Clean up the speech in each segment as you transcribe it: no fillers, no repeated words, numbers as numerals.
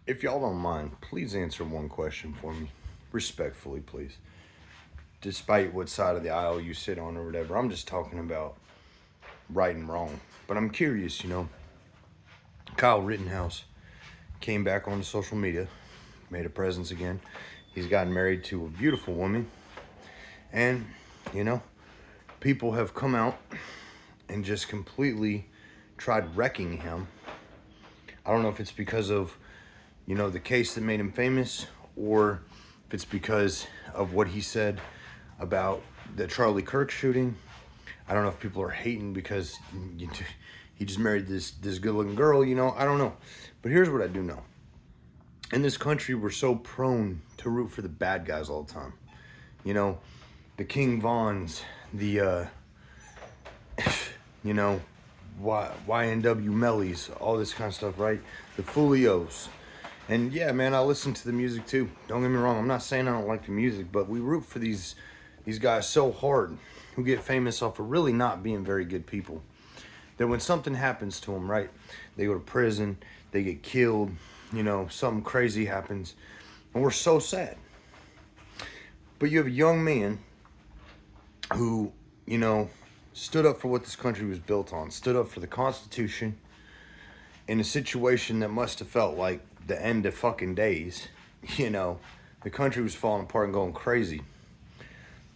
If y'all don't mind, please answer one question for me. Respectfully, please. Despite what side of the aisle you sit on or whatever, I'm just talking about right and wrong. But I'm curious, Kyle Rittenhouse came back onto social media, made a presence again. He's gotten married to a beautiful woman. And, people have come out and just completely tried wrecking him. I don't know if it's because of, the case that made him famous, or if it's because of what he said about the Charlie Kirk shooting. I don't know if people are hating because he just married this good-looking girl, I don't know. But here's what I do know. In this country, we're so prone to root for the bad guys all the time. The King Vons, the, YNW Mellies, all this kind of stuff, right? The Fulios. And yeah, man, I listen to the music too. Don't get me wrong. I'm not saying I don't like the music, but we root for these guys so hard who get famous off of really not being very good people. That when something happens to them, right, they go to prison, they get killed, something crazy happens, and we're so sad. But you have a young man who, stood up for what this country was built on, stood up for the Constitution in a situation that must have felt like the end of fucking days. The country was falling apart and going crazy.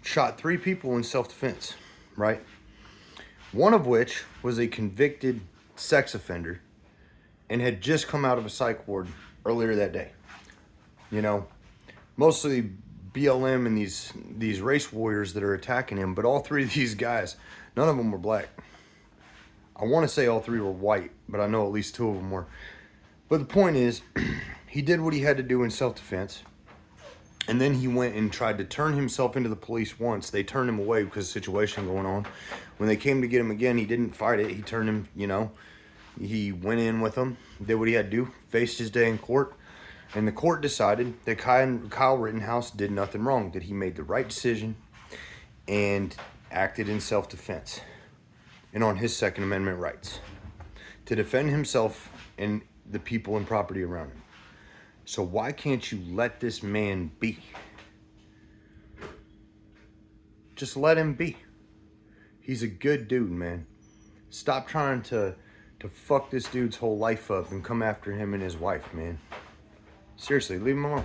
Shot 3 people in self-defense, right? One of which was a convicted sex offender and had just come out of a psych ward earlier that day. Mostly BLM and these race warriors that are attacking him, but all 3 of these guys, none of them were black. I want to say all 3 were white, but I know at least 2 of them were. But the point is, he did what he had to do in self-defense, and then he went and tried to turn himself into the police once. They turned him away because of the situation going on. When they came to get him again, he didn't fight it. He turned him, he went in with them, did what he had to do, faced his day in court. And the court decided that Kyle Rittenhouse did nothing wrong, that he made the right decision and acted in self-defense and on his Second Amendment rights to defend himself and the people and property around him. So why can't you let this man be? Just let him be. He's a good dude, man. Stop trying to fuck this dude's whole life up and come after him and his wife, man. Seriously, leave him alone.